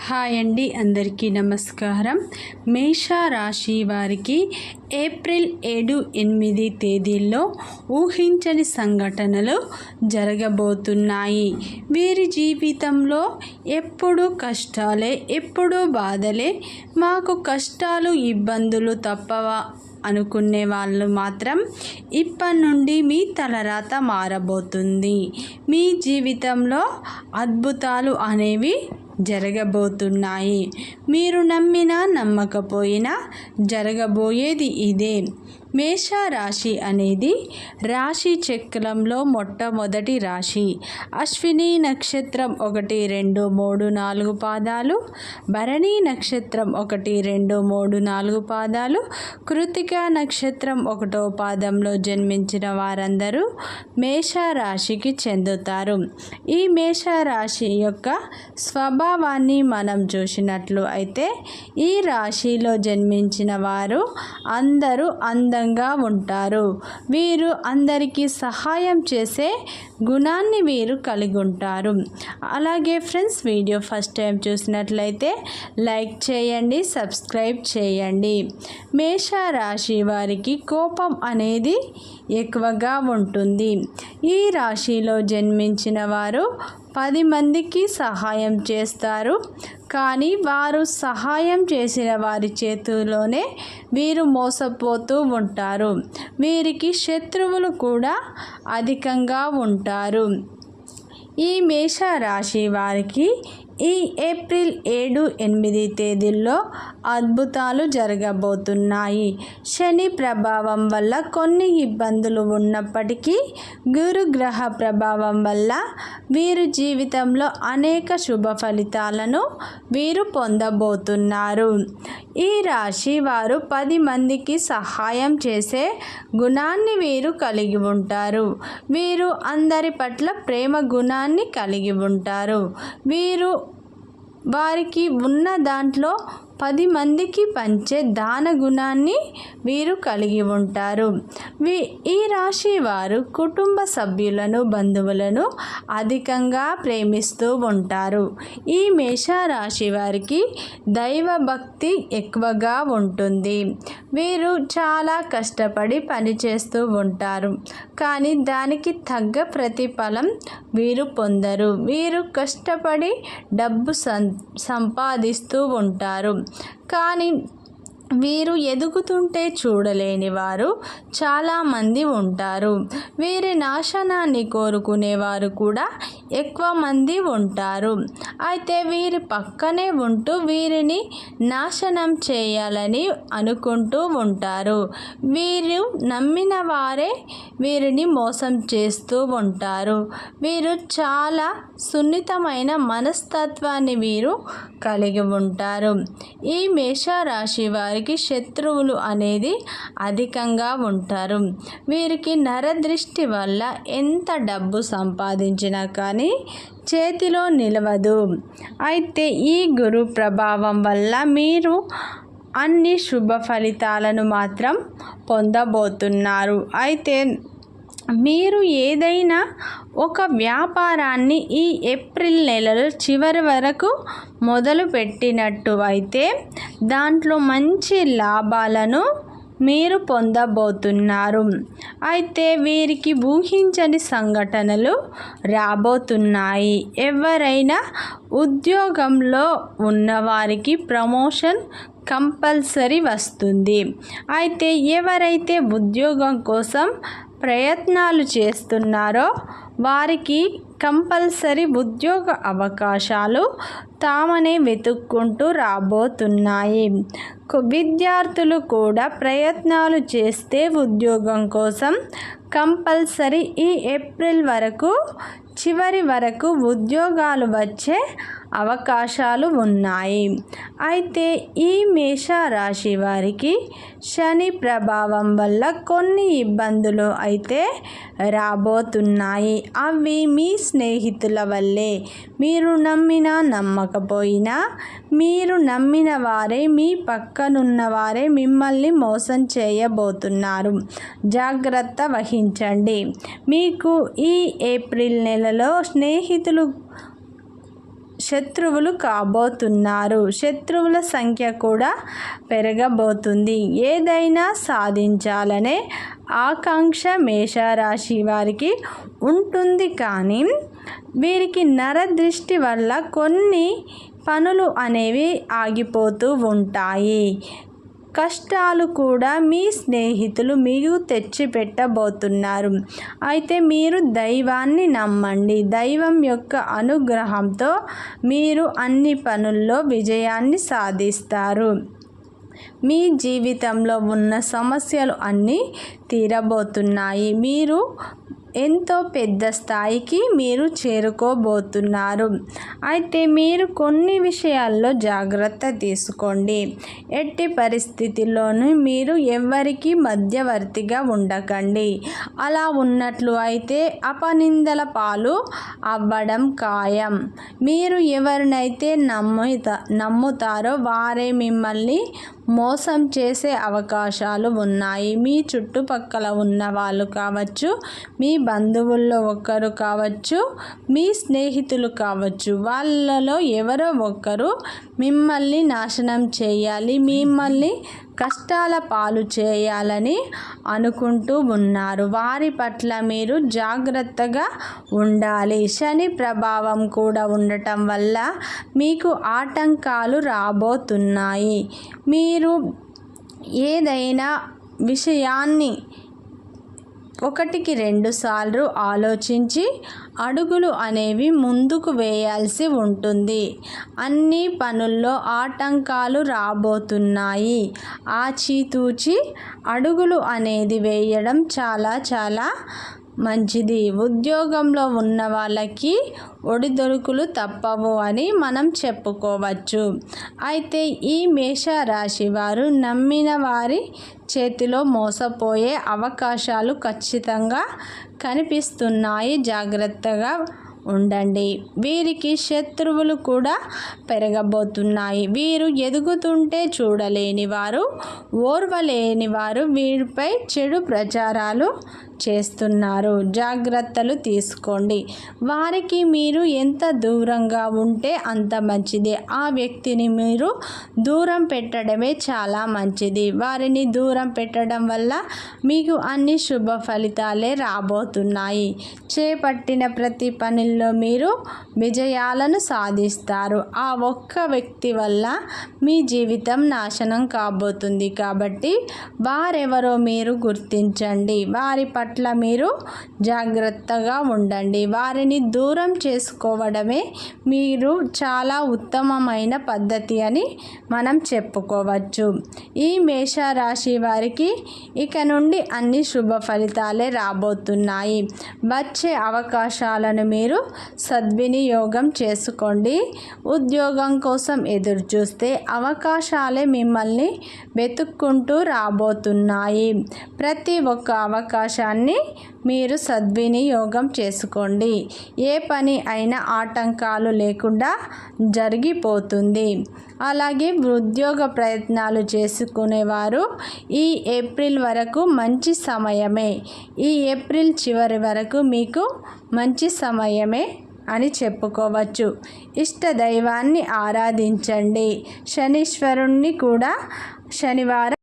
Hi అండి, అందరికీ నమస్కారం. మేష రాశి వారికి ఏప్రిల్ 7-8 తేదీల్లో ఊహించని సంఘటనలు జరగబోతున్నాయి. వీరి జీవితంలో ఎప్పుడూ కష్టాలే, ఎప్పుడూ బాధలే, మాకు కష్టాలు ఇబ్బందులు తప్పవా అనుకునే వాళ్ళు మాత్రం ఇప్పటి నుండి మీ తలరాత మారబోతుంది. మీ జీవితంలో అద్భుతాలు అనేవి జరగబోతున్నాయి. మీరు నమ్మినా నమ్మకపోయినా జరగబోయేది ఇదే. మేష రాశి అనేది రాశి చక్రంలో మొట్టమొదటి రాశి. అశ్విని నక్షత్రం 1, 2, 3, 4 పాదాలు, భరణి నక్షత్రం 1, 2, 3, 4 పాదాలు, కృతిక నక్షత్రం 1వ పాదంలో జన్మించిన వారందరూ మేష రాశికి చెందుతారు. ఈ మేష రాశి యొక్క స్వభావాన్ని మనం చూసినట్లు అయితే ఈ రాశిలో జన్మించిన వారు అందరూ అందంగా ఉంటారు. వీరు అందరికీ సహాయం చేసే గుణాన్ని వీరు కలిగి ఉంటారు. అలాగే ఫ్రెండ్స్, వీడియో ఫస్ట్ టైం చూసినట్లయితే లైక్ చేయండి, సబ్స్క్రైబ్ చేయండి. మేష రాశి వారికి కోపం అనేది ఎక్కువగా ఉంటుంది. ఈ రాశిలో జన్మించిన వారు 10 మందికి సహాయం చేస్తారు. కానీ వారు సహాయం చేసిన వారి చేతుల్లోనే వీరు మోసపోతూ ఉంటారు. వీరికి శత్రువులు కూడా అధికంగా ఉంటారు. ఈ మేష రాశి వారికి ఈ ఏప్రిల్ 7-8 తేదీల్లో అద్భుతాలు జరగబోతున్నాయి. శని ప్రభావం వల్ల కొన్ని ఇబ్బందులు ఉన్నప్పటికీ గురుగ్రహ ప్రభావం వల్ల వీరి జీవితంలో అనేక శుభ ఫలితాలను వీరు పొందబోతున్నారు. ఈ రాశి వారు 10 మందికి సహాయం చేసే గుణాన్ని వీరు కలిగి ఉంటారు. వీరు అందరి పట్ల ప్రేమ గుణాన్ని కలిగి ఉంటారు. వీరు వారికి ఉన్న దాంట్లో 10 మందికి పంచే దాన గుణాన్ని వీరు కలిగి ఉంటారు. ఈ రాశి వారు కుటుంబ సభ్యులను, బంధువులను అధికంగా ప్రేమిస్తూ ఉంటారు. ఈ మేష రాశి వారికి దైవ భక్తి ఎక్కువగా ఉంటుంది. వీరు చాలా కష్టపడి పనిచేస్తూ ఉంటారు. కానీ దానికి తగ్గ ప్రతిఫలం వీరు పొందరు. వీరు కష్టపడి డబ్బు సంపాదిస్తూ ఉంటారు. కానీ వీరు ఎదుగుతుంటే చూడలేని వారు చాలామంది ఉంటారు. వీరి నాశనాన్ని కోరుకునేవారు కూడా ఎక్కువ మంది ఉంటారు. అయితే వీరి పక్కనే ఉంటూ వీరిని నాశనం చేయాలని అనుకుంటూ ఉంటారు. వీరు నమ్మిన వారే వీరిని మోసం చేస్తూ ఉంటారు. వీరు చాలా సున్నితమైన మనస్తత్వాన్ని వీరు కలిగి ఉంటారు. ఈ మేష రాశి వారికి శత్రువులు అనేది అధికంగా ఉంటారు. వీరికి నరదృష్టి వల్ల ఎంత డబ్బు సంపాదించినా కానీ చేతిలో నిలవదు. అయితే ఈ గురు ప్రభావం వల్ల మీరు అన్ని శుభ ఫలితాలను మాత్రం పొందబోతున్నారు. అయితే మీరు ఏదైనా ఒక వ్యాపారాన్ని ఈ ఏప్రిల్ నెలలో చివరి వరకు మొదలు పెట్టినట్టు అయితే దాంట్లో మంచి లాభాలను మీరు పొందబోతున్నారు. అయితే వీరికి ఊహించని సంఘటనలు రాబోతున్నాయి. ఎవరైనా ఉద్యోగంలో ఉన్నవారికి ప్రమోషన్ కంపల్సరీ వస్తుంది. అయితే ఎవరైతే ఉద్యోగం కోసం ప్రయత్నాలు చేస్తున్నారో వారికి కంపల్సరీ ఉద్యోగ అవకాశాలు తామనే వెతుక్కుంటూ రాబోతున్నాయి. విద్యార్థులు కూడా ప్రయత్నాలు చేస్తే ఉద్యోగం కోసం కంపల్సరీ ఈ ఏప్రిల్ వరకు చివరి వరకు ఉద్యోగాలు వచ్చే అవకాశాలు ఉన్నాయి. అయితే ఈ మేష రాశి వారికి శని ప్రభావం వల్ల కొన్ని ఇబ్బందులు అయితే రాబోతున్నాయి. అవి మీ స్నేహితుల వల్లే. మీరు నమ్మినా నమ్మకపోయినా మీరు నమ్మిన వారే, మీ పక్కనున్న వారే మిమ్మల్ని మోసం చేయబోతున్నారు. జాగ్రత్త వహించండి. మీకు ఈ ఏప్రిల్ నెలలో స్నేహితులు శత్రువులు కాబోతున్నారు. శత్రువుల సంఖ్య కూడా పెరగబోతుంది. ఏదైనా సాధించాలనే ఆకాంక్ష మేషరాశి వారికి ఉంటుంది. కానీ వీరికి నరదృష్టి వల్ల కొన్ని పనులు అనేవి ఆగిపోతూ ఉంటాయి. కష్టాలు కూడా మీ స్నేహితులు మీకు తెచ్చిపెట్టబోతున్నారు. అయితే మీరు దైవాన్ని నమ్మండి. దైవం యొక్క అనుగ్రహంతో మీరు అన్ని పనుల్లో విజయాన్ని సాధిస్తారు. మీ జీవితంలో ఉన్న సమస్యలు అన్నీ తీరబోతున్నాయి. మీరు ఎంతో పెద్ద స్థాయికి మీరు చేరుకోబోతున్నారు. అయితే మీరు కొన్ని విషయాల్లో జాగ్రత్త తీసుకోండి. ఎట్టి పరిస్థితుల్లోనూ మీరు ఎవరికి మధ్యవర్తిగా ఉండకండి. అలా ఉన్నట్లు అయితే అపనిందల పాలు అవ్వడం ఖాయం. మీరు ఎవరినైతే నమ్ముతారో వారే మిమ్మల్ని మోసం చేసే అవకాశాలు ఉన్నాయి. మీ చుట్టుపక్కల ఉన్న వాళ్ళు కావచ్చు, మీ బంధువుల్లో ఒకరు కావచ్చు, మీ స్నేహితులు కావచ్చు, వాళ్ళలో ఎవరో ఒకరు మిమ్మల్ని నాశనం చేయాలి, మిమ్మల్ని కష్టాల పాలు చేయాలని అనుకుంటూ ఉన్నారు. వారి పట్ల మీరు జాగ్రత్తగా ఉండాలి. శని ప్రభావం కూడా ఉండటం వల్ల మీకు ఆటంకాలు రాబోతున్నాయి. మీరు ఏదైనా విషయాన్ని 1-2 సార్లు ఆలోచించి అడుగులు అనేవి ముందుకు వేయాల్సి ఉంటుంది. అన్ని పనుల్లో ఆటంకాలు రాబోతున్నాయి. ఆచితూచి అడుగులు అనేది వేయడం చాలా మంచిది. ఉద్యోగంలో ఉన్న వాళ్ళకి ఒడిదొడుకులు తప్పవు అని మనం చెప్పుకోవచ్చు. అయితే ఈ మేషరాశి వారు నమ్మిన వారి చేతిలో మోసపోయే అవకాశాలు ఖచ్చితంగా కనిపిస్తున్నాయి. జాగ్రత్తగా ఉండండి. వీరికి శత్రువులు కూడా పెరగబోతున్నాయి. వీరు ఎదుగుతుంటే చూడలేని వారు, ఓర్వలేని వారు వీరిపై చెడు ప్రచారాలు చేస్తున్నారు. జాగ్రత్తలు తీసుకోండి. వారికి మీరు ఎంత దూరంగా ఉంటే అంత మంచిది. ఆ వ్యక్తిని మీరు దూరం పెట్టడమే చాలా మంచిది. వారిని దూరం పెట్టడం వల్ల మీకు అన్ని శుభ ఫలితాలే రాబోతున్నాయి. చేపట్టిన ప్రతి పనిలో మీరు విజయాలను సాధిస్తారు. ఆ ఒక్క వ్యక్తి వల్ల మీ జీవితం నాశనం కాబోతుంది. కాబట్టి వారెవరో మీరు గుర్తించండి. వారి పట్ల మీరు జాగ్రత్తగా ఉండండి. వారిని దూరం చేసుకోవడమే మీరు చాలా ఉత్తమమైన పద్ధతి అని మనం చెప్పుకోవచ్చు. ఈ మేషరాశి వారికి ఇక నుండి అన్ని శుభ ఫలితాలే రాబోతున్నాయి. వచ్చే అవకాశాలను మీరు సద్వినియోగం చేసుకోండి. ఉద్యోగం కోసం ఎదురు చూస్తే అవకాశాలే మిమ్మల్ని వెతుక్కుంటూ రాబోతున్నాయి. ప్రతి ఒక్క అవకాశాన్ని మీరు సద్వినియోగం చేసుకోండి. ఏ పని అయినా ఆటంకాలు లేకుండా జరిగిపోతుంది. అలాగే ఉద్యోగ ప్రయత్నాలు చేసుకునేవారు ఈ ఏప్రిల్ వరకు మంచి సమయమే. ఈ ఏప్రిల్ చివరి వరకు మీకు మంచి సమయమే అని చెప్పుకోవచ్చు. ఇష్ట దైవాన్ని ఆరాధించండి. శనీశ్వరుణ్ణి కూడా శనివారం